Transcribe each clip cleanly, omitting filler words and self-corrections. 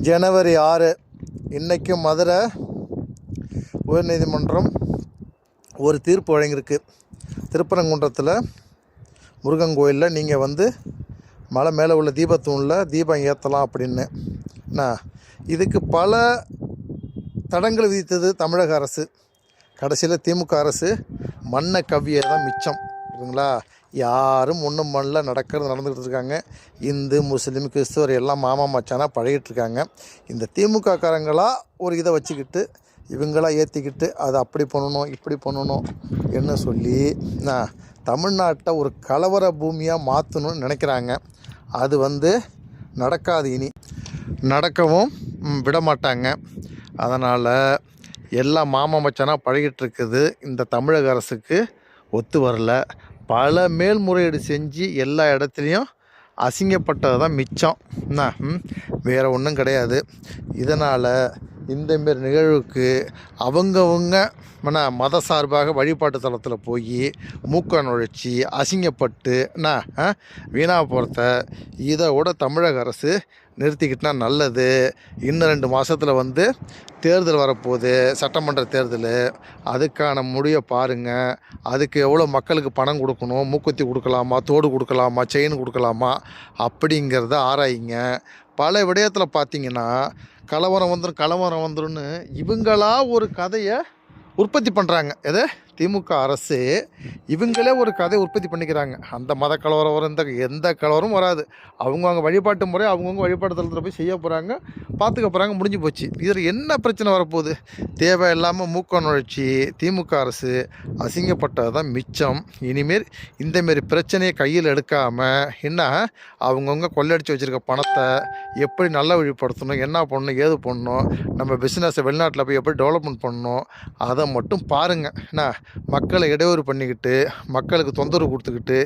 ஜனவரி 6 இன்றைக்கும் மதுரை உயர்நீதிமன்றம் ஒரு தீர்ப்பு வழங்கியிருக்கு. திருப்பரங்குன்றத்தில் முருகன் கோயிலில் நீங்கள் மலை மேலே உள்ள தீபத்தூணில் தீபம் ஏற்றலாம் அப்படின்னு. இதுக்கு பல தடங்கள் விதித்தது தமிழக அரசு. கடைசியில் திமுக அரசு மண்ணை கவ்வியதான் மிச்சம். புரியுதுங்களா? யாரும் ஒன்றும் மண்ணில் நடந்துக்கிட்டு இருக்காங்க. இந்து முஸ்லீம் கிறிஸ்துவர் எல்லாம் மாமா மச்சானா பழகிட்டுருக்காங்க. இந்த திமுக காரங்களாக ஒரு இதை வச்சுக்கிட்டு இவங்களாம் ஏற்றிக்கிட்டு அதை அப்படி பண்ணணும் இப்படி பண்ணணும் என்ன சொல்லி தமிழ்நாட்டை ஒரு கலவர பூமியாக மாற்றணும்னு நினைக்கிறாங்க. அது நடக்காது, இனி நடக்கவும் விடமாட்டாங்க. அதனால் எல்லாம் மாமா மச்சானா பழகிட்டு இருக்குது. இந்த தமிழக அரசுக்கு ஒத்து வரல. பல மேல்முறையீடு செஞ்சு எல்லா இடத்துலையும் அசிங்கப்பட்டது தான் மிச்சம். வேறு ஒன்றும் கிடையாது. இதனால் இந்தமாரி நிகழ்வுக்கு அவங்கவுங்க மத சார்பாக வழிபாட்டு தலத்தில் போய் மூக்க நுழைச்சி அசிங்கப்பட்டு வீணாக போகிறத இதோட தமிழக அரசு நிறுத்திக்கிட்டா நல்லது. இன்னும் 2 மாதத்தில் தேர்தல் வரப்போகுது, சட்டமன்ற தேர்தல். அதுக்கான முடிவை பாருங்கள். அதுக்கு எவ்வளோ மக்களுக்கு பணம் கொடுக்கணும், மூக்குத்தி கொடுக்கலாமா, தோடு கொடுக்கலாமா, செயின் கொடுக்கலாமா அப்படிங்கிறத ஆராயிங்க. பல விடயத்தில் பார்த்தீங்கன்னா கலவரம் வந்துரும்னு இவங்களா ஒரு கதையை உற்பத்தி பண்ணுறாங்க. எது திமுக அரசு இவங்களே ஒரு கதையை உற்பத்தி பண்ணிக்கிறாங்க. அந்த மத கலவரம் வரும், எந்த கலவரம் வராது. அவங்கவுங்க வழிபாட்டு முறை அவங்கவுங்க வழிபாட்டு தளத்தில் போய் செய்ய போகிறாங்க, பார்த்துக்க போகிறாங்க, முடிஞ்சு போச்சு. இதில் என்ன பிரச்சனை வரப்போகுது? தேவையில்லாமல் மூக்க நுழைச்சி திமுக அரசு அசிங்கப்பட்டது தான் மிச்சம். இனிமேல் இந்தமாரி பிரச்சனையை கையில் எடுக்காமல் அவங்கவுங்க கொள்ளடிச்சு வச்சுருக்க பணத்தை எப்படி நல்ல வழிப்படுத்தணும், என்ன பண்ணணும், ஏது பண்ணணும், நம்ம பிஸ்னஸை வெளிநாட்டில் போய் எப்படி டெவலப்மெண்ட் பண்ணணும் அதை மட்டும் பாருங்கள். மக்களை இடையூறு பண்ணிக்கிட்டு மக்களுக்கு தொந்தரவு கொடுத்துக்கிட்டு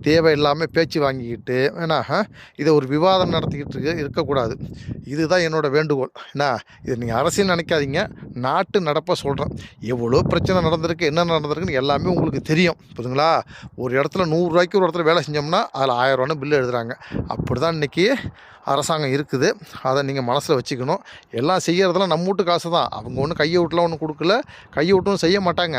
தேவையில்லாமல் பேச்சு வாங்கிக்கிட்டு இதை ஒரு விவாதம் நடத்திக்கிட்டு இருக்கக்கூடாது. இதுதான் என்னோடய வேண்டுகோள். இதை நீங்கள் அரசியல் நினைக்காதீங்க, நாட்டு நடப்ப சொல்கிறேன். எவ்வளோ பிரச்சனை நடந்திருக்கு, என்ன நடந்திருக்குன்னு எல்லாமே உங்களுக்கு தெரியும். புரியுதுங்களா? ஒரு இடத்துல 100 ரூபாய்க்கு ஒரு இடத்துல வேலை செஞ்சோம்னா அதில் 1000 ரூபான்னு பில்லு எழுதுகிறாங்க. அப்படி தான் இன்றைக்கி அரசாங்கம் இருக்குது. அதை நீங்கள் மனசில் வச்சுக்கணும். எல்லாம் செய்கிறதெல்லாம் நம்ம வீட்டு காசு தான். அவங்க ஒன்றும் கையை விட்டுலாம் ஒன்றும் கொடுக்கல, கையை விட்டும் செய்ய மாட்டாங்க.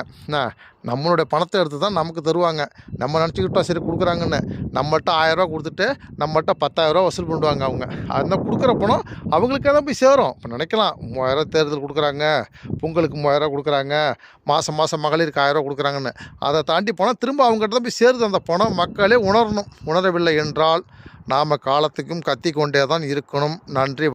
நம்மளுடைய பணத்தை எடுத்து தான் நமக்கு தருவாங்க. நம்ம நினச்சிக்கிட்டோம் சரி கொடுக்குறாங்கன்னு. நம்மகிட்ட 1000 ரூபா கொடுத்துட்டு நம்மகிட்ட 10,000 ரூபா வசூல் பண்ணுவாங்க அவங்க. அதனால் கொடுக்குற பணம் அவங்களுக்கே தான் போய் சேரும். இப்போ நினைக்கலாம் 3000 தேர்தல் கொடுக்குறாங்க, பொங்கலுக்கு 3000 ரூபா கொடுக்குறாங்க, மாதம் மகளிருக்கு 1000 ரூபா கொடுக்குறாங்கன்னு. அதை தாண்டி போனால் திரும்ப அவங்ககிட்ட தான் போய் சேருது. அந்த பணம் மக்களே உணரணும். உணரவில்லை என்றால் நாம் காலத்துக்கும் கத்தி கொண்டே தான் இருக்கணும். நன்றி.